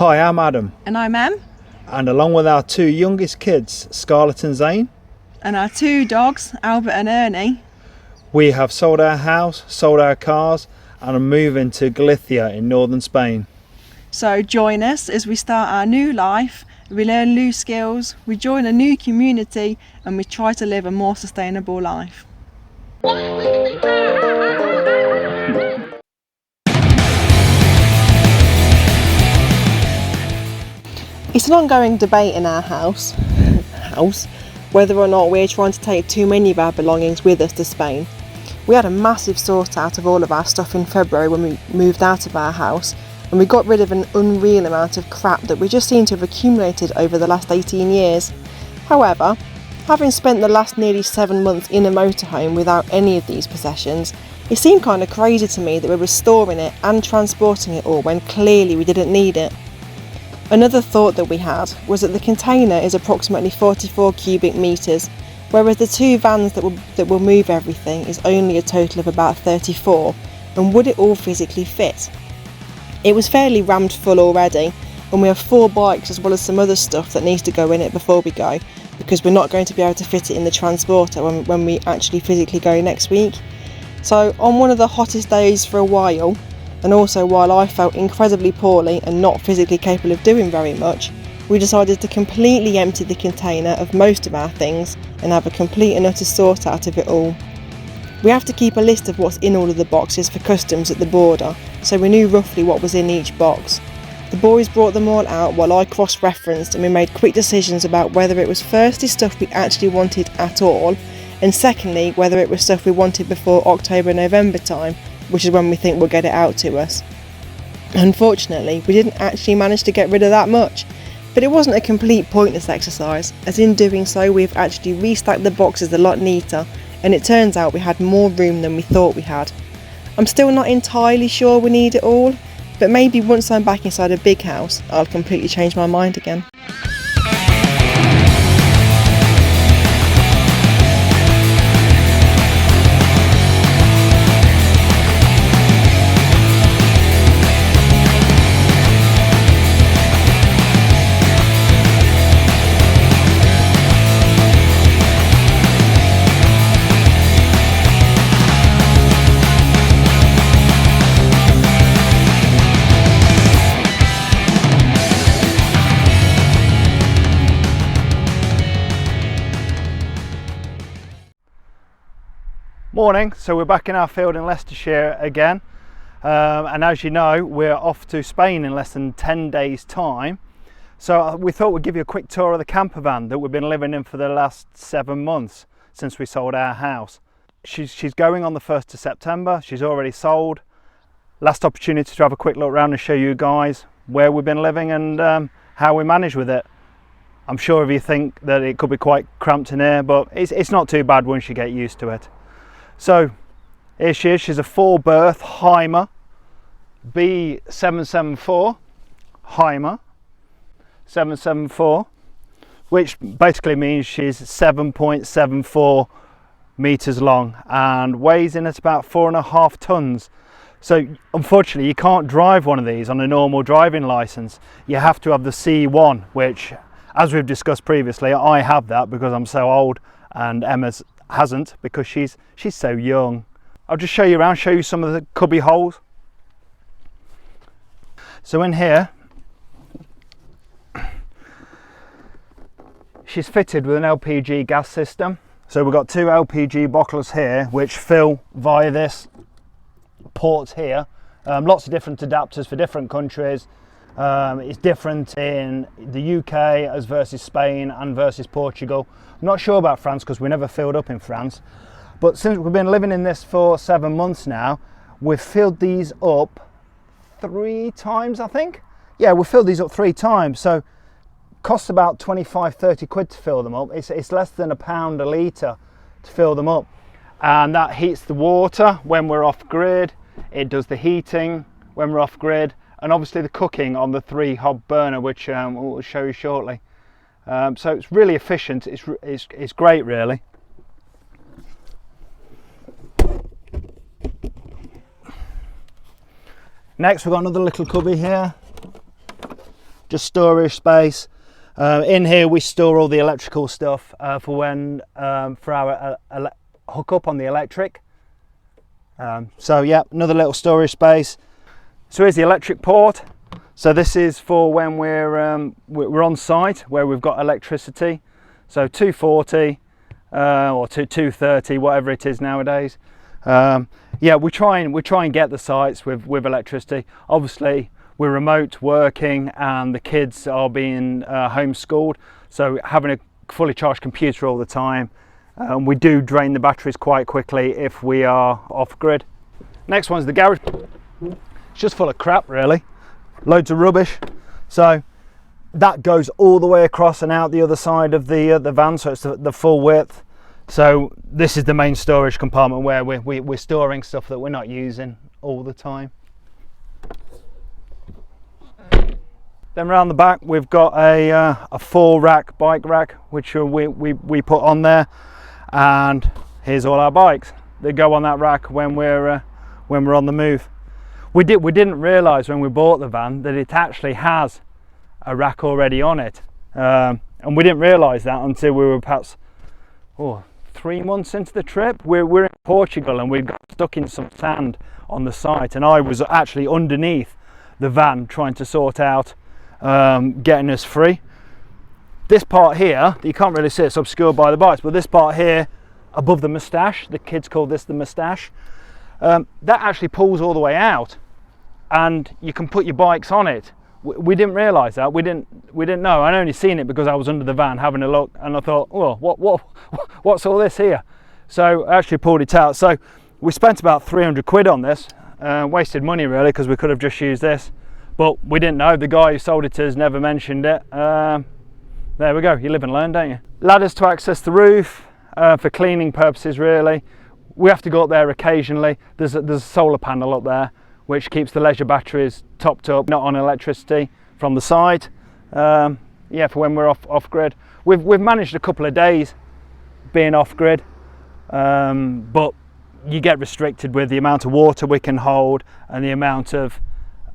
Hi, I'm Adam. And I'm Em. And along with our two youngest kids, Scarlett and Zane, and our two dogs, Albert and Ernie, we have sold our house, sold our cars, and are moving to Galicia in northern Spain. So join us as we start our new life, we learn new skills, we join a new community, and we try to live a more sustainable life. It's an ongoing debate in our house whether or not we're trying to take too many of our belongings with us to Spain. We had a massive sort out of all of our stuff in February when we moved out of our house, and we got rid of an unreal amount of crap that we just seem to have accumulated over the last 18 years. However, having spent the last nearly 7 months in a motorhome without any of these possessions, it seemed kind of crazy to me that we were storing it and transporting it all when clearly we didn't need it. Another thought that we had was that the container is approximately 44 cubic metres, whereas the two vans that will move everything is only a total of about 34, and would it all physically fit? It was fairly rammed full already, and we have 4 bikes as well as some other stuff that needs to go in it before we go, because we're not going to be able to fit it in the transporter when we actually physically go next week. So on one of the hottest days for a while, and also while I felt incredibly poorly and not physically capable of doing very much, we decided to completely empty the container of most of our things and have a complete and utter sort out of it all. We have to keep a list of what's in all of the boxes for customs at the border, so we knew roughly what was in each box. The boys brought them all out while I cross-referenced, and we made quick decisions about whether it was firstly stuff we actually wanted at all, and secondly whether it was stuff we wanted before October-November time, which is when we think we'll get it out to us. Unfortunately, we didn't actually manage to get rid of that much, but it wasn't a complete pointless exercise, as in doing so we've actually restacked the boxes a lot neater, and it turns out we had more room than we thought we had. I'm still not entirely sure we need it all, but maybe once I'm back inside a big house, I'll completely change my mind again. Morning, so we're back in our field in Leicestershire again, and as you know, we're off to Spain in less than 10 days time. So we thought we'd give you a quick tour of the camper van that we've been living in for the last 7 months since we sold our house. She's going on the 1st of September, she's already sold. Last opportunity to have a quick look around and show you guys where we've been living and how we manage with it. I'm sure if you think that it could be quite cramped in here, but it's not too bad once you get used to it. So here she is, she's a 4-berth Hymer B774, Hymer 774, which basically means she's 7.74 meters long and weighs in at about 4.5 tons. So unfortunately you can't drive one of these on a normal driving license. You have to have the C1, which, as we've discussed previously, I have that because I'm so old and Emma's hasn't because she's so young. I'll just show you around, show you some of the cubby holes. So in here she's fitted with an LPG gas system. So we've got 2 LPG bottlers here which fill via this port here. Lots of different adapters for different countries. It's different in the UK as versus Spain and versus Portugal. I'm not sure about France because we never filled up in France, but since we've been living in this for 7 months now, we've filled these up 3 times, I think. Yeah, we've filled these up 3 times, so costs about 25-30 quid to fill them up. It's less than £1 a litre to fill them up, and that heats the water when we're off grid. It does the heating when we're off grid, and obviously the cooking on the 3-hob burner, which we'll show you shortly. So it's really efficient. It's great, really. Next, we've got another little cubby here. just storage space. In here we store all the electrical stuff for when for our hook up on the electric. So yeah, another little storage space. So here's the electric port. So this is for when we're on site where we've got electricity. So 240 or 230, whatever it is nowadays. Yeah, we try and get the sites with electricity. Obviously we're remote working and the kids are being homeschooled, so having a fully charged computer all the time, we do drain the batteries quite quickly if we are off grid. Next one's the garage. It's just full of crap really, loads of rubbish. So that goes all the way across and out the other side of the van, so it's the full width. So this is the main storage compartment where we're storing stuff that we're not using all the time. Then around the back we've got a 4-rack bike rack which we put on there, and here's all our bikes. They go on that rack when we're on the move. We didn't realise when we bought the van that it actually has a rack already on it, and we didn't realise that until we were perhaps 3 months into the trip. We're in Portugal and we got stuck in some sand on the site, and I was actually underneath the van trying to sort out getting us free. This part here, you can't really see, it's obscured by the bikes, but this part here above the moustache, the kids call this the moustache, that actually pulls all the way out and you can put your bikes on it. We didn't realise that, we didn't know. I'd only seen it because I was under the van having a look, and I thought, oh, what's all this here? So I actually pulled it out. So we spent about 300 quid on this, wasted money really, because we could have just used this, but we didn't know. The guy who sold it to us never mentioned it. There we go, you live and learn, don't you? Ladders to access the roof, for cleaning purposes really. We have to go up there occasionally. There's a solar panel up there which keeps the leisure batteries topped up, not on electricity from the side. Yeah, for when we're off grid. We've managed a couple of days being off grid, but you get restricted with the amount of water we can hold and the amount of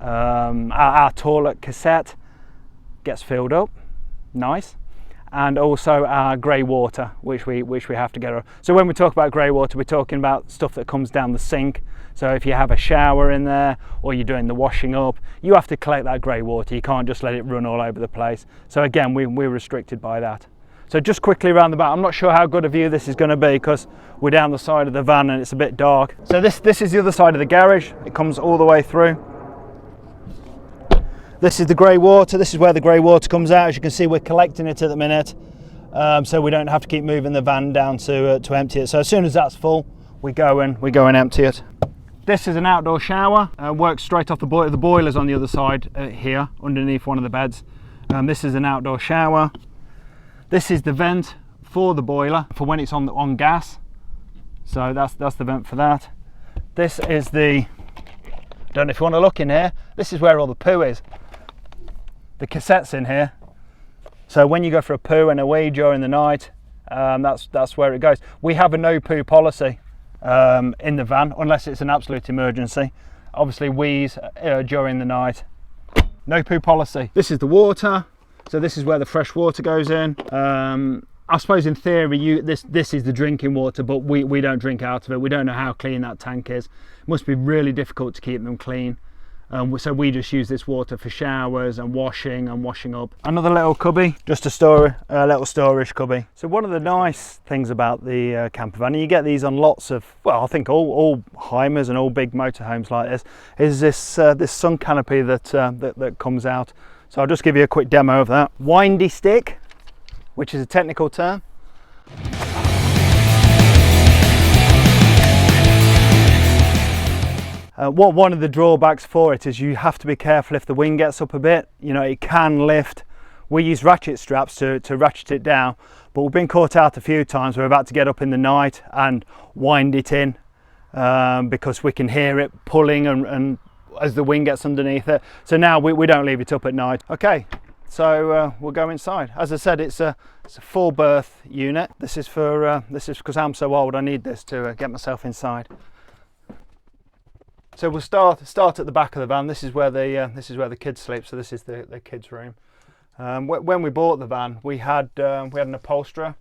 our toilet cassette gets filled up, nice, and also our grey water which we have to get off. So when we talk about grey water, we're talking about stuff that comes down the sink. So if you have a shower in there or you're doing the washing up, you have to collect that grey water. You can't just let it run all over the place. So again, we're restricted by that. So just quickly around the back, I'm not sure how good a view this is going to be because we're down the side of the van and it's a bit dark. So this is the other side of the garage. It comes all the way through. This is the grey water. This is where the grey water comes out. As you can see, we're collecting it at the minute, so we don't have to keep moving the van down to empty it. So as soon as that's full, we go and empty it. This is an outdoor shower. Works straight off the boiler. The boiler's on the other side here, underneath one of the beds. This is an outdoor shower. This is the vent for the boiler for when it's on gas. So that's the vent for that. This is the, don't know if you want to look in here. This is where all the poo is. The cassette's in here. So when you go for a poo and a wee during the night, that's where it goes. We have a no poo policy in the van unless it's an absolute emergency. Obviously wees during the night. No poo policy. This is the water. So this is where the fresh water goes in. I suppose in theory this is the drinking water, but we don't drink out of it. We don't know how clean that tank is. It must be really difficult to keep them clean. So we just use this water for showers and washing up. Another little cubby, just to store a little storage cubby. So one of the nice things about the camper van, and you get these on lots of, well, I think all Hymers and all big motorhomes like this, is this sun canopy that comes out. So I'll just give you a quick demo of that. Windy stick, which is a technical term. One of the drawbacks for it is you have to be careful if the wing gets up a bit. You know, it can lift. We use ratchet straps to ratchet it down, but we've been caught out a few times. We're about to get up in the night and wind it in because we can hear it pulling and as the wing gets underneath it. So now we don't leave it up at night. Okay, so we'll go inside. As I said, it's a full berth unit. This is because I'm so old. I need this to get myself inside. So we'll start at the back of the van. This is where the kids sleep. So this is the kids' room. When we bought the van, we had an upholsterer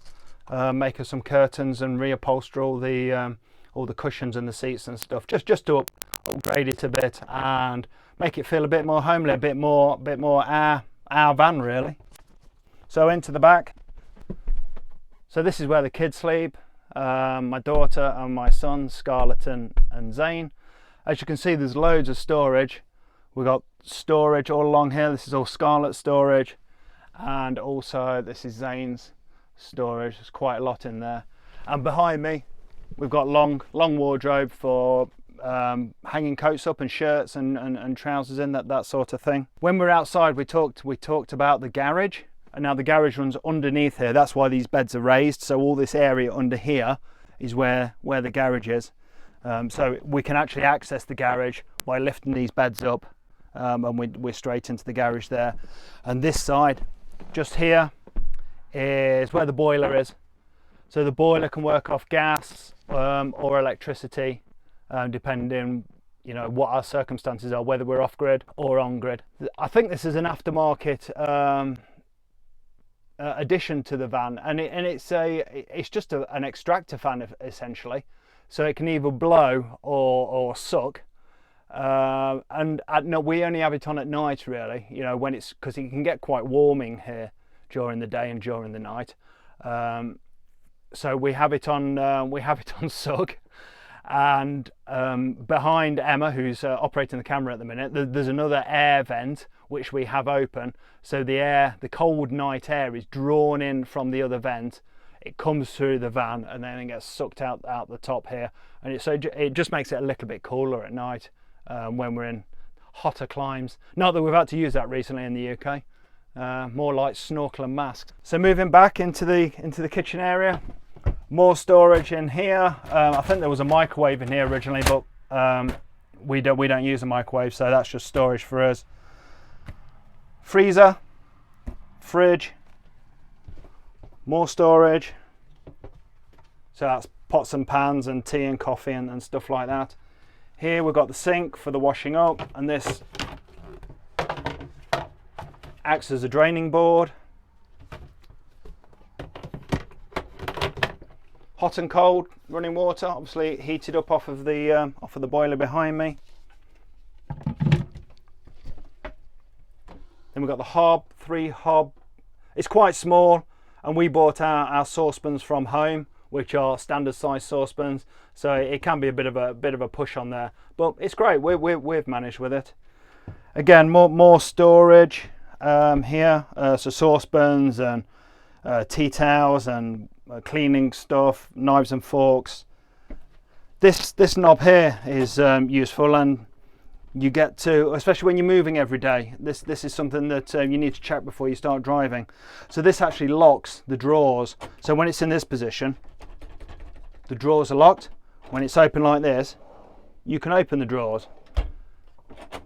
make us some curtains and reupholster all the cushions and the seats and stuff, just to upgrade it a bit and make it feel a bit more homely, a bit more our van really. So into the back. So this is where the kids sleep. My daughter and my son, Scarlett and Zane. As you can see, there's loads of storage. We've got storage all along here. This is all Scarlett's storage, and also this is Zane's storage. There's quite a lot in there. And behind me, we've got long wardrobe for hanging coats up and shirts and trousers in, that sort of thing. When we're outside, we talked about the garage, and now the garage runs underneath here. That's why these beds are raised. So all this area under here is where the garage is. So we can actually access the garage by lifting these beds up, and we're straight into the garage there. And this side, just here, is where the boiler is. So the boiler can work off gas or electricity, depending, what our circumstances are, whether we're off grid or on grid. I think this is an aftermarket addition to the van, and it's just an extractor fan essentially. So it can either blow or suck, and we only have it on at night really. When it's, because it can get quite warming here during the day and during the night. So we have it on suck, and behind Emma, who's operating the camera at the minute, there's another air vent which we have open. So the cold night air is drawn in from the other vent. It comes through the van and then it gets sucked out the top here, and it just makes it a little bit cooler at night when we're in hotter climes. Not that we've had to use that recently in the UK. More like snorkel and masks. So moving back into the kitchen area, more storage in here. I think there was a microwave in here originally, but we don't use a microwave, so that's just storage for us. Freezer, fridge, more storage. So that's pots and pans and tea and coffee and stuff like that. Here we've got the sink for the washing up, and this acts as a draining board. Hot and cold running water, obviously heated up off of the boiler behind me. Then we've got the hob, 3 hob. It's quite small, and we bought our saucepans from home, which are standard size saucepans, so it can be a bit of a push on there, but it's great. We've managed with it. Again, more storage here, so saucepans and tea towels and cleaning stuff, knives and forks. This knob here is useful, and you get to, especially when you're moving every day, this is something that you need to check before you start driving. So this actually locks the drawers. So when it's in this position, the drawers are locked. When it's open like this, you can open the drawers.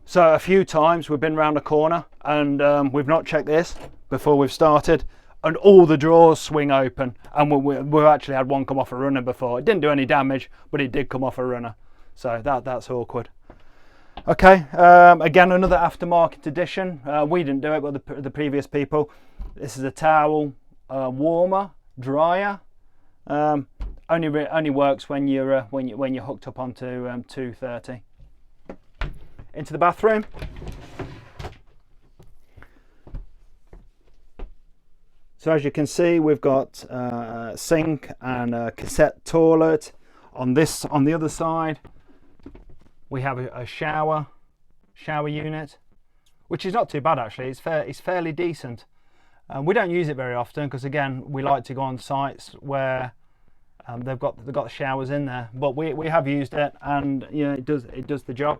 So a few times we've been round a corner and we've not checked this before we've started, and all the drawers swing open, and we've actually had one come off a runner before. It didn't do any damage, but it did come off a runner, so that's awkward. Okay, again, another aftermarket edition. We didn't do it, but the previous people. This is a towel warmer, dryer. Only works when you're hooked up onto 230. Into the bathroom. So as you can see, we've got a sink and a cassette toilet. On the other side, we have a shower unit, which is not too bad actually. It's fairly decent. We don't use it very often because, again, we like to go on sites where they've got showers in there. But we have used it, and it does the job.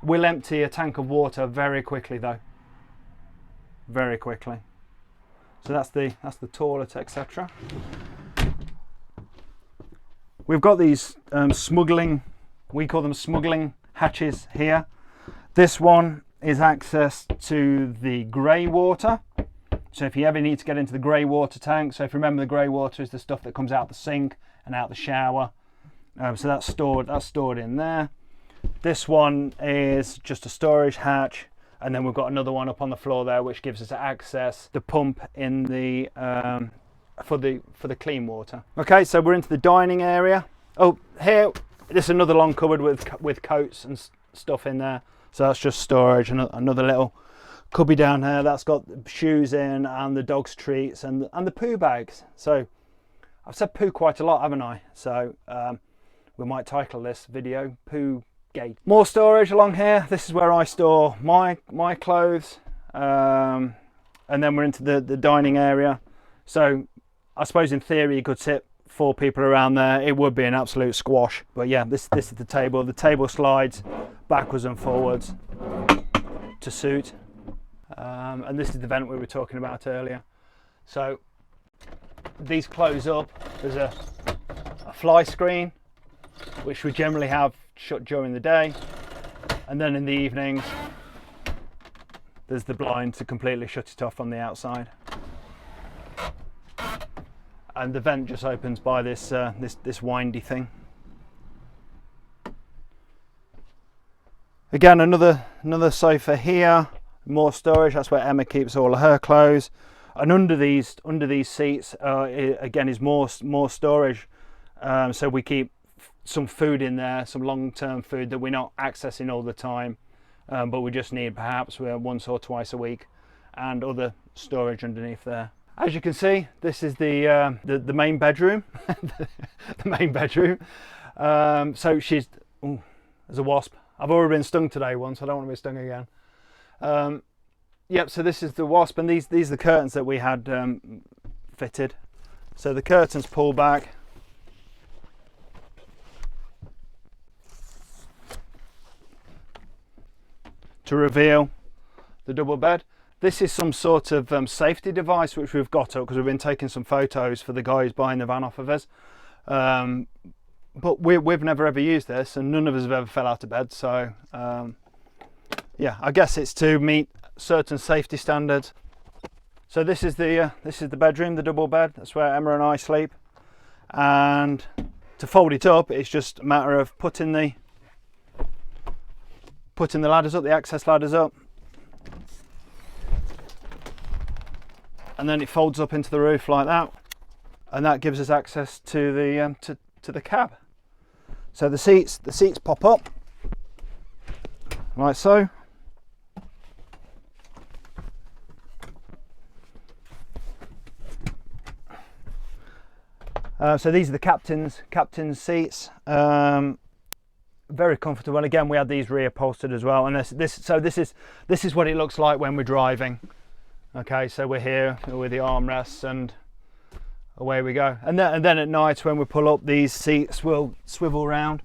We'll empty a tank of water very quickly though. Very quickly. So that's the toilet, etc. We've got these we call them smuggling hatches here. This one is access to the grey water. So if you ever need to get into the grey water tank, so if you remember, the grey water is the stuff that comes out the sink and out the shower. So that's stored in there. This one is just a storage hatch, and then we've got another one up on the floor there which gives us access the pump in the for the clean water. Okay, so we're into the dining area. Oh, here this is another long cupboard with coats and stuff in there, so that's just storage. And another little cubby down here that's got shoes in and the dog's treats and the poo bags. So I've said poo quite a lot, haven't I? So we might title this video Poo Gate. More storage along here. This is where I store my clothes, and then we're into the dining area. So I suppose in theory you could sit 4 people around there. It would be an absolute squash, but yeah, this is the table. The table slides backwards and forwards to suit, and this is the vent we were talking about earlier. So these close up. There's a fly screen which we generally have shut during the day, and then in the evenings there's the blind to completely shut it off from the outside, and the vent just opens by this this windy thing. Again, another sofa here, more storage. That's where Emma keeps all of her clothes. And under these seats again is more storage, so we keep some food in there, some long-term food that we're not accessing all the time, but we just need perhaps once or twice a week, and other storage underneath there. As you can see, this is the main bedroom. The main bedroom. So she's, ooh, there's a wasp. I've already been stung today once, I don't want to be stung again. Yep, so this is the wasp, and these are the curtains that we had fitted. So the curtains pull back. To reveal the double bed. This is some sort of safety device which we've got up because we've been taking some photos for the guys buying the van off of us. But we've never ever used this, and none of us have ever fell out of bed. So yeah, I guess it's to meet certain safety standards. So this is the bedroom, the double bed. That's where Emma and I sleep. And to fold it up, it's just a matter of putting the ladders up, the access ladders up, and then it folds up into the roof like that, and that gives us access to the cab. So the seats pop up like so. So these are the captain's seats. Very comfortable. And again, we had these reupholstered as well. And this is what it looks like when we're driving. Okay, so we're here with the armrests, and away we go. And then at night when we pull up, these seats will swivel around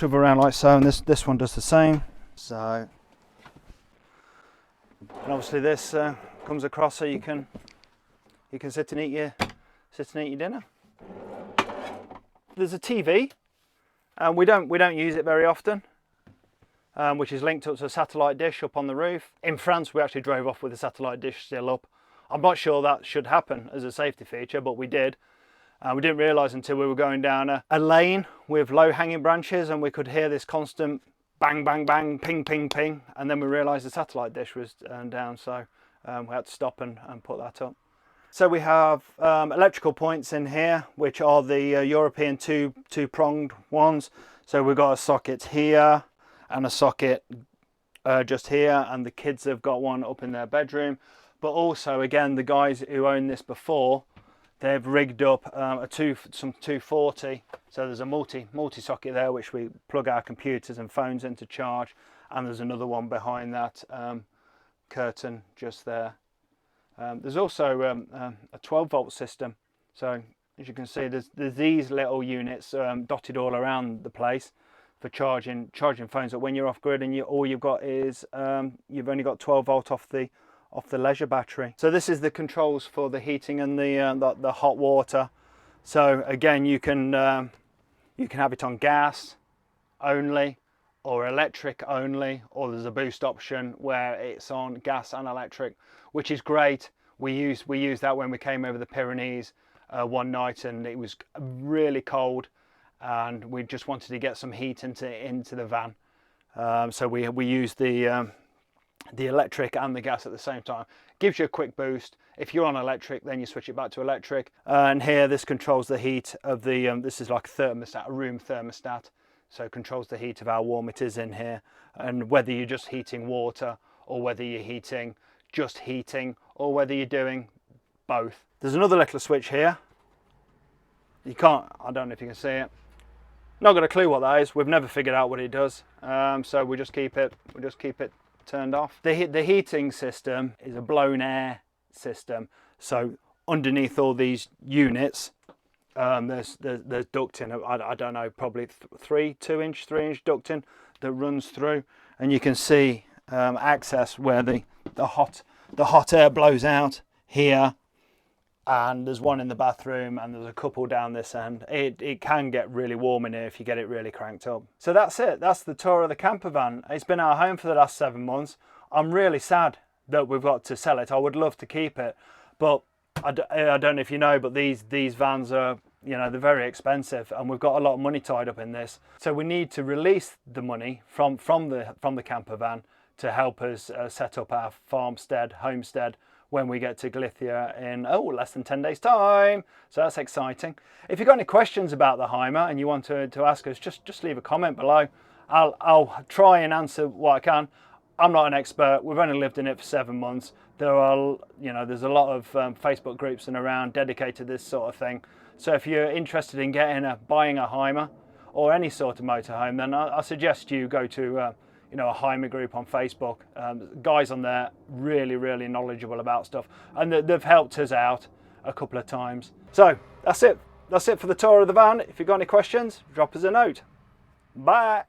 like so, and this one does the same. So, and obviously this comes across so you can sit and eat your dinner. There's a TV, and we don't use it very often, which is linked up to a satellite dish up on the roof. In France, we actually drove off with the satellite dish still up. I'm not sure that should happen as a safety feature, but we did. We didn't realise until we were going down a lane with low-hanging branches, and we could hear this constant bang, bang, bang, ping, ping, ping, and then we realised the satellite dish was down, so we had to stop and put that up. So we have electrical points in here, which are the European two-pronged ones. So we've got a socket here and a socket just here, and the kids have got one up in their bedroom. But also, again, the guys who owned this before, they've rigged up some 240. So there's a multi-socket there, which we plug our computers and phones in to charge. And there's another one behind that curtain just there. There's also a 12-volt system. So as you can see, there's these little units dotted all around the place for charging phones. But when you're off grid and all you've got is you've only got 12 volt off the leisure battery. So this is the controls for the heating and the hot water. So again, you can have it on gas only, or electric only, or there's a boost option where it's on gas and electric, which is great. We used that when we came over the Pyrenees one night, and it was really cold, and we just wanted to get some heat into the van. So we used the electric and the gas at the same time. Gives you a quick boost. If you're on electric, then you switch it back to electric. And here, this controls the heat of the, this is like a thermostat, a room thermostat. So it controls the heat of how warm it is in here. And whether you're just heating water, or whether you're heating, just heating, or whether you're doing both. There's another little switch here. You can't, I don't know if you can see it. Not got a clue what that is. We've never figured out what it does. So we just keep it turned off. The heating system is a blown air system. So underneath all these units, there's ducting. I don't know, probably 3 inch ducting that runs through, and you can see access where the hot air blows out here. And there's one in the bathroom, and there's a couple down this end. It can get really warm in here if you get it really cranked up. So that's it. That's the tour of the camper van. It's been our home for the last 7 months. I'm really sad that we've got to sell it. I would love to keep it, but I don't know if you know, but these vans are, you know, they're very expensive, and we've got a lot of money tied up in this. So we need to release the money from the camper van to help us set up our homestead, when we get to Galicia in less than 10 days time. So that's exciting. If you've got any questions about the Hymer and you want to ask us, just leave a comment below. I'll try and answer what I can. I'm not an expert. We've only lived in it for 7 months. There are, you know, there's a lot of Facebook groups and around dedicated to this sort of thing. So if you're interested in buying a Hymer or any sort of motorhome, then I suggest you go to you know, a Hymer group on Facebook. Guys on there really knowledgeable about stuff, and they've helped us out a couple of times. So that's it for the tour of the van. If you've got any questions, drop us a note. Bye.